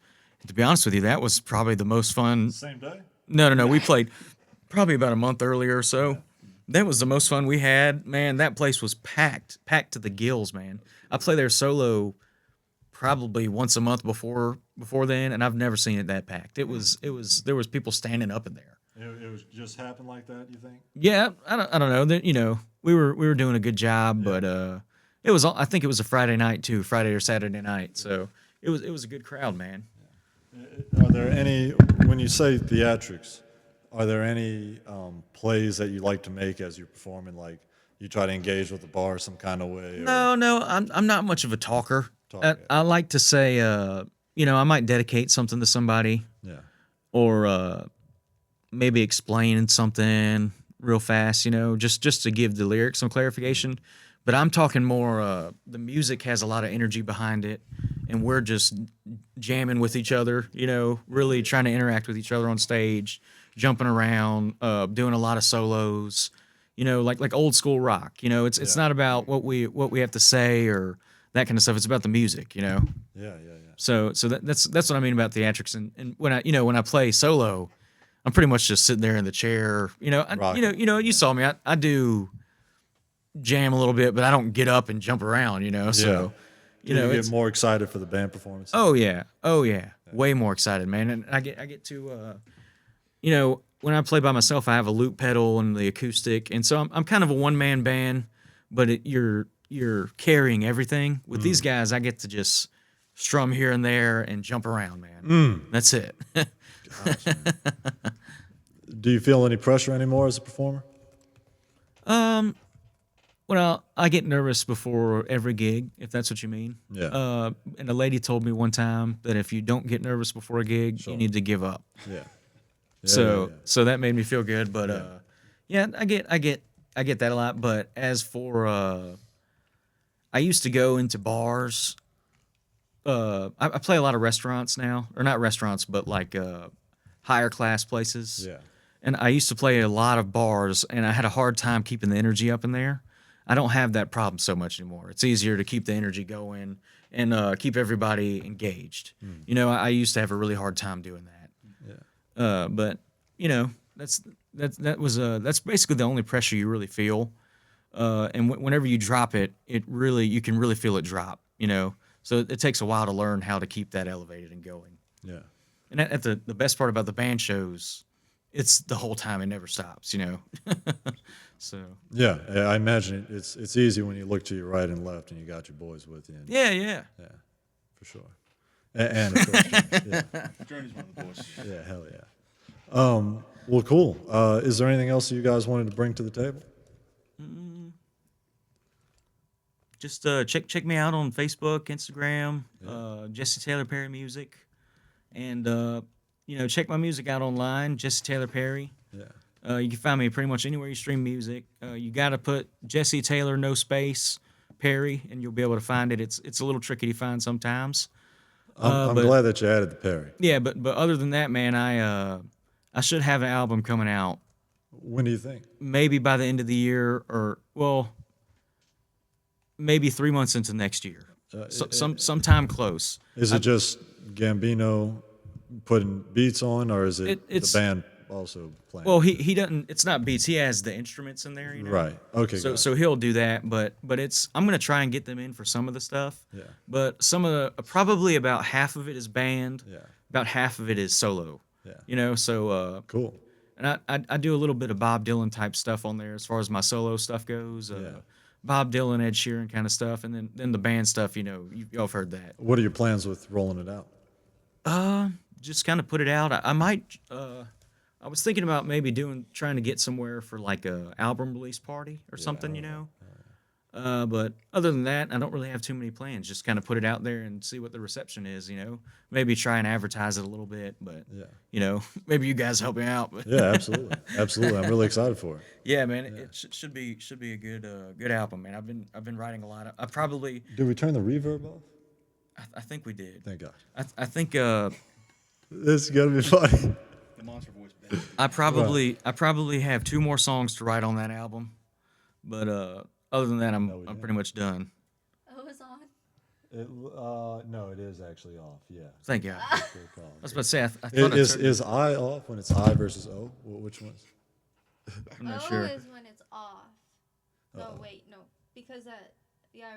To be honest with you, that was probably the most fun. Same day? No. We played probably about a month earlier or so. That was the most fun we had. Man, that place was packed to the gills, man. I play there solo probably once a month before then, and I've never seen it that packed. There was people standing up in there. It was just happened like that, you think? Yeah, I don't know. You know, we were doing a good job, but I think it was a Friday night too, Friday or Saturday night. So it was a good crowd, man. Are there any, when you say theatrics, are there any plays that you like to make as you're performing? Like you try to engage with the bar some kind of way? Or, No, I'm not much of a talker. Talker, I like to say, you know, I might dedicate something to somebody, yeah. or maybe explain something real fast, you know, just to give the lyrics some clarification. But I'm talking more, the music has a lot of energy behind it, and we're just jamming with each other, you know, really trying to interact with each other on stage, jumping around, doing a lot of solos, you know, like old school rock. You know, it's not about what we have to say or that kind of stuff. It's about the music, you know. Yeah. So that's what I mean about theatrics. And when I play solo, I'm pretty much just sitting there in the chair. You know, you saw me. I do jam a little bit, but I don't get up and jump around. You know, so You get more excited for the band performance? oh yeah, way more excited, man. And I get to, you know, when I play by myself, I have a loop pedal and the acoustic, and so I'm kind of a one man band, but you're carrying everything. With these guys, I get to just strum here and there and jump around, man. That's it. Do you feel any pressure anymore as a performer? Well, I get nervous before every gig, if that's what you mean. Yeah. And a lady told me one time that if you don't get nervous before a gig, you need to give up. Yeah. So that made me feel good. But I get that a lot. But as for I used to go into bars. I play a lot of restaurants now, or not restaurants, but like higher class places. Yeah. And I used to play a lot of bars, and I had a hard time keeping the energy up in there. I don't have that problem so much anymore. It's easier to keep the energy going and keep everybody engaged. You know, I used to have a really hard time doing that. Yeah. But you know, that's basically the only pressure you really feel. And whenever you drop it, you can really feel it drop. You know, so it takes a while to learn how to keep that elevated and going. Yeah. And at the best part about the band shows, it's the whole time. It never stops, you know. So Yeah, I imagine it's easy when you look to your right and left and you got your boys with you. And, yeah. for sure. And of course, yeah, Journey's one of the boys. yeah, hell yeah. Well, cool. Is there anything else you guys wanted to bring to the table? Just check me out on Facebook, Instagram, Jesse Taylor Perry Music, and check my music out online, Jesse Taylor Perry. Yeah. You can find me pretty much anywhere you stream music. You got to put Jesse Taylor no space Perry, and you'll be able to find it. It's a little tricky to find sometimes. I'm but- glad that you added the Perry. Yeah, but other than that, man, I should have an album coming out When do you think? maybe by the end of the year, or maybe 3 months into next year. Sometime close. Is it just Gambino putting beats on, or is it the it's- band also playing? Well, he doesn't. It's not beats. He has the instruments in there, Right. Okay. So got it. so he'll do that, but I'm gonna try and get them in for some of the stuff. Yeah. But some of the probably about half of it is band. Yeah. About half of it is solo. Yeah. So Cool. and I do a little bit of Bob Dylan type stuff on there as far as my solo stuff goes. Yeah. Bob Dylan, Ed Sheeran kind of stuff, and then the band stuff. Y'all have heard that. What are your plans with rolling it out? Just kind of put it out. I might. I was thinking about maybe trying to get somewhere for like a album release party or something, But other than that, I don't really have too many plans. Just kind of put it out there and see what the reception is, Maybe try and advertise it a little bit, but maybe you guys help me out. But Yeah, absolutely. Absolutely. I'm really excited for it. yeah, man, it should be a good album, man. I've been writing a lot of. I probably Did we turn the reverb off? I think we did. Thank God. I think This is gonna be funny. The monster voice. Band. I probably have 2 more songs to write on that album, but other than that, I'm pretty much done. Oh, it's on. No, it is actually off. Yeah. Thank God. I Good call. was about to say I thought Is I off when it's I versus O? Which one's? I'm not O sure. is when it's off. Oh, wait, no. Because I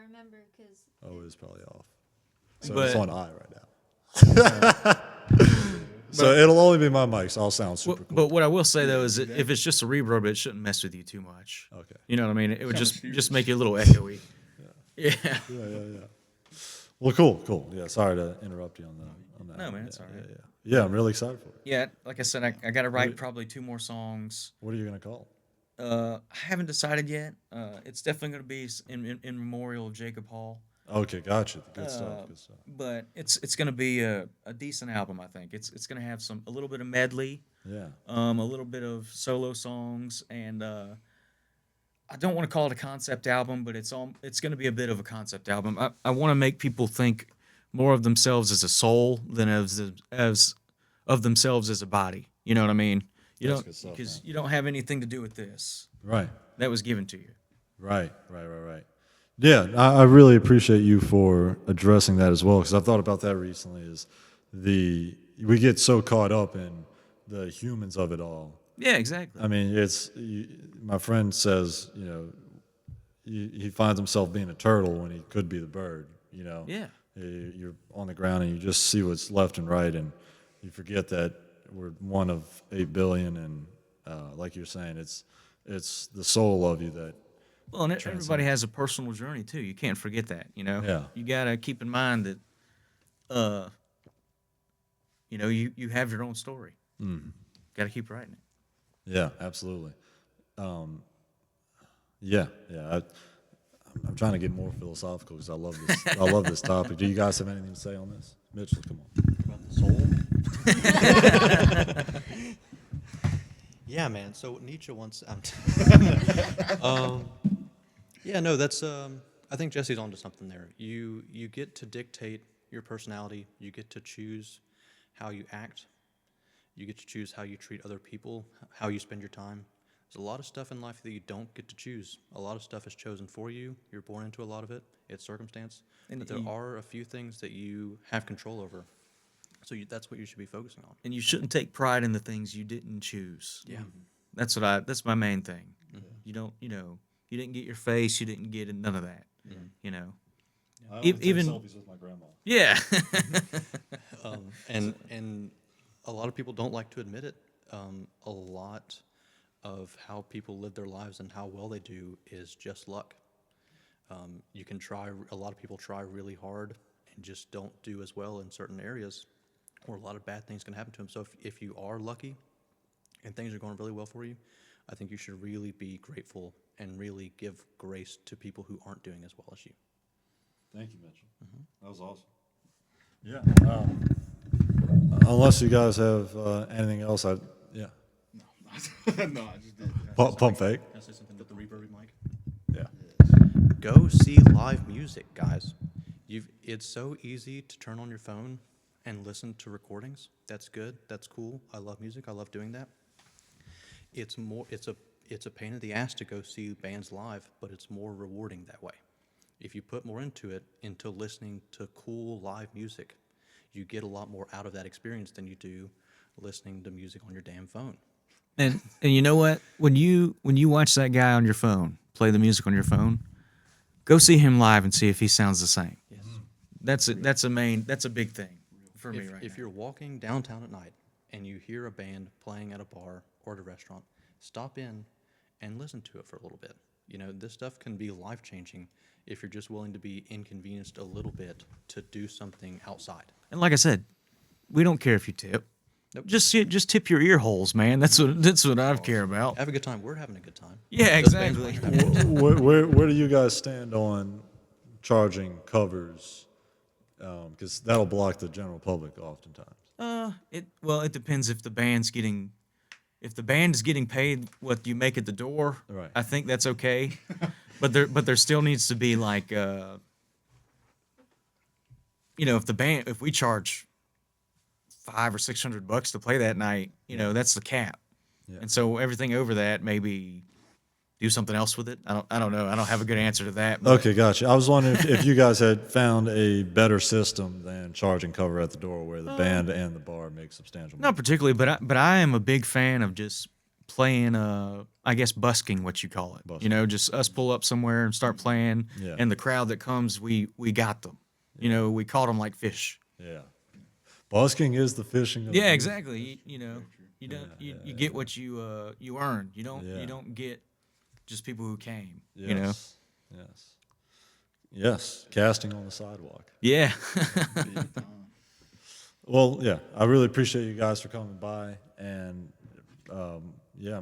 remember because. O is probably off. So But- it's on I right now. So it'll only be my mic, so I'll sound super cool. But what I will say though is that if it's just a reverb, it shouldn't mess with you too much. Okay. You know what I mean? It would Sounds just serious. make you a little echoey. Yeah. Yeah. Well, cool. Yeah, sorry to interrupt you on that. No, man, yeah, it's all right. Yeah, I'm really excited for it. Yeah, like I said, I got to write probably 2 more songs. What are you gonna call it? I haven't decided yet. It's definitely going to be in memorial of Jacob Hall. Okay, gotcha. Good stuff. Good stuff. But it's going to be a decent album, I think. It's going to have a little bit of medley, Yeah. a little bit of solo songs, and I don't want to call it a concept album, but it's going to be a bit of a concept album. I want to make people think more of themselves as a soul than as of themselves as a body. You know what I mean? That's good stuff, Because man. you don't have anything to do with this. Right. That was given to you. Right. Yeah, I really appreciate you for addressing that as well, because I've thought about that recently. We get so caught up in the humans of it all. Yeah, exactly. I mean, my friend says, he finds himself being a turtle when he could be the bird. Yeah. You're on the ground and you just see what's left and right, and you forget that we're one of 8 billion, and like you're saying, it's the soul of you that. Well, and everybody has a personal journey too. You can't forget that. Yeah. You gotta keep in mind that, you have your own story. Got to keep writing it. Yeah, absolutely. Yeah. I'm trying to get more philosophical because I love this. I love this topic. Do you guys have anything to say on this? Mitchell, come on. About the soul. Yeah, man. So Nietzsche once. Yeah, no, that's. I think Jesse's onto something there. You get to dictate your personality. You get to choose how you act. You get to choose how you treat other people, how you spend your time. There's a lot of stuff in life that you don't get to choose. A lot of stuff is chosen for you. You're born into a lot of it. It's circumstance. And But there are a few things that you have control over. So that's what you should be focusing on. And you shouldn't take pride in the things you didn't choose. Yeah. That's my main thing. You don't, you didn't get your face, you didn't get none of that. I only take even- selfies with my grandma. Yeah. And a lot of people don't like to admit it. A lot of how people live their lives and how well they do is just luck. You can try. A lot of people try really hard and just don't do as well in certain areas, or a lot of bad things can happen to them. So if you are lucky, and things are going really well for you, I think you should really be grateful and really give grace to people who aren't doing as well as you. Thank you, Mitchell. That was awesome. Yeah. Unless you guys have anything else, yeah. No, I just did. Pump fake. Can I say something with the reverb mic? Yeah. Go see live music, guys. It's so easy to turn on your phone and listen to recordings. That's good. That's cool. I love music. I love doing that. It's a pain in the ass to go see bands live, but it's more rewarding that way. If you put more into it, into listening to cool live music, you get a lot more out of that experience than you do listening to music on your damn phone. And you know what? When you watch that guy on your phone play the music on your phone, go see him live and see if he sounds the same. Yes. That's a big thing for me right If now. you're walking downtown at night and you hear a band playing at a bar or at a restaurant, stop in and listen to it for a little bit. You know, this stuff can be life-changing if you're just willing to be inconvenienced a little bit to do something outside. And like I said, we don't care if you tip. Nope. Just tip your ear holes, man. That's what I care about. Have a good time. We're having a good time. Yeah, Those bands exactly. are having a good time. Where do you guys stand on charging covers? Because that'll block the general public oftentimes. It depends if the band is getting paid what you make at the door. Right. I think that's okay, but there still needs to be like if we charge $500 or $600 to play that night, that's the cap. Yeah. And so everything over that, maybe do something else with it. I don't know. I don't have a good answer to that. But Okay, gotcha. I was wondering if you guys had found a better system than charging cover at the door, where the band and the bar make substantial money. Not particularly, but I am a big fan of just playing, I guess busking, what you call it. Busking. Just us pull up somewhere and start playing, Yeah. and the crowd that comes, we got them. We caught them like fish. Yeah. Busking is the fishing. Of the Yeah, week. exactly. You get what you earn. You don't get just people who came. Yes. Yes. Casting on the sidewalk. Yeah. Well, yeah, I really appreciate you guys for coming by, and I'm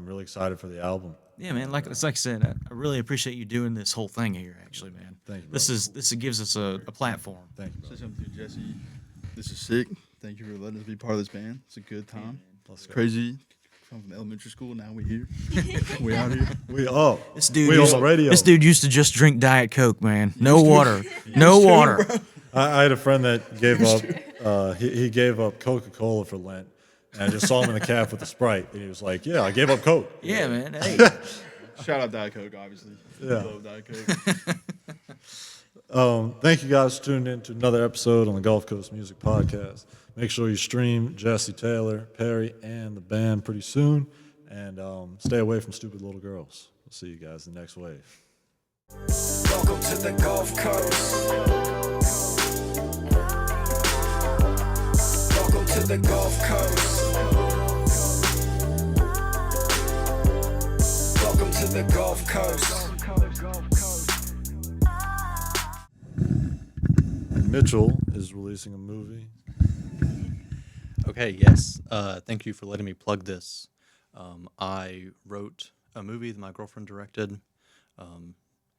really excited for the album. Yeah, man. Like I said, I really appreciate you doing this whole thing here. Actually, man. Thank you, This gives us a platform. Thank you, Say brother. something to Jesse. This is sick. Thank you for letting us be part of this band. It's a good time. Let's It's go. crazy. From elementary school, now we here. We out here. We This dude we on used, the radio. This dude used to just drink Diet Coke, man. No water. No water. I had a friend that gave up. He gave up Coca-Cola for Lent, and I just saw him in the caf with a Sprite, and he was like, "Yeah, I gave up Coke." Yeah, man. Hey. Shout out Diet Coke, obviously. Yeah. Love Diet Coke. Thank you guys for tuning in to another episode on the Gulf Coast Music Podcast. Make sure you stream Jesse Taylor, Perry, and the band pretty soon, and stay away from stupid little girls. We'll see you guys in the next wave. Welcome to the Gulf Coast. Welcome to the Gulf Coast. Welcome to the Gulf Coast. Mitchell is releasing a movie. Okay, yes. Thank you for letting me plug this. I wrote a movie that my girlfriend directed.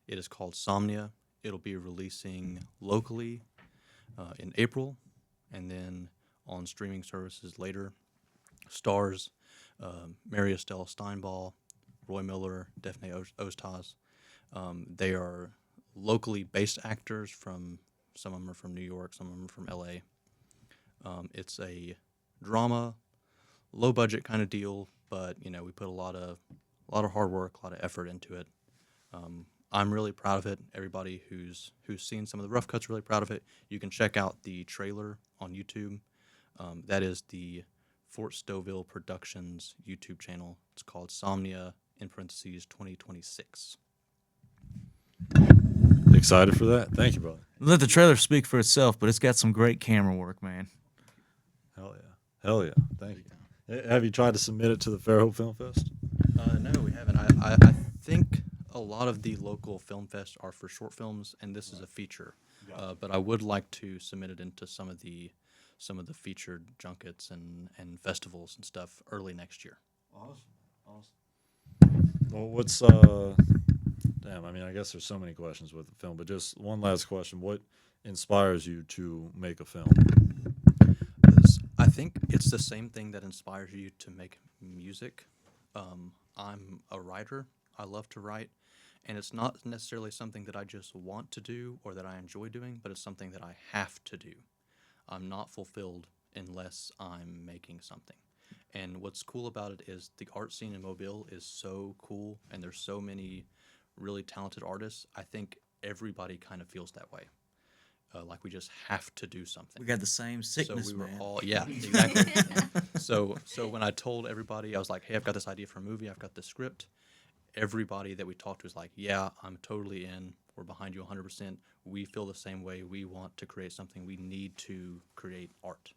It is called Somnia. It'll be releasing locally in April, and then on streaming services later. Stars Mary Estelle Steinball, Roy Miller, Daphne Ostaz. They are locally based actors from, some of them are from New York, some of them are from LA. It's a drama, low budget kind of deal, but we put a lot of hard work, a lot of effort into it. I'm really proud of it. Everybody who's seen some of the rough cuts, really proud of it. You can check out the trailer on YouTube. That is the Fort Stouffville Productions YouTube channel. It's called Somnia in parentheses 2026. Excited for that? Thank you, brother. Let the trailer speak for itself, but it's got some great camera work, man. Hell yeah. Hell yeah. Thank you. Have you tried to submit it to the Fairhope Film Fest? No, we haven't. I think a lot of the local film fests are for short films, and this is a feature. But I would like to submit it into some of the featured junkets and festivals and stuff early next year. Well, what's damn, I mean, I guess there's so many questions with the film, but just one last question. What inspires you to make a film? I think it's the same thing that inspires you to make music. I'm a writer. I love to write, and it's not necessarily something that I just want to do or that I enjoy doing, but it's something that I have to do. I'm not fulfilled unless I'm making something. And what's cool about it is the art scene in Mobile is so cool, and there's so many really talented artists. I think everybody kind of feels that way. Like we just have to do something. We got the same sickness, So we were man. all, yeah, exactly. So when I told everybody, I was like, hey, I've got this idea for a movie, I've got the script. Everybody that we talked to was like, yeah, I'm totally in. We're behind you 100%. We feel the same way. We want to create something. We need to create art.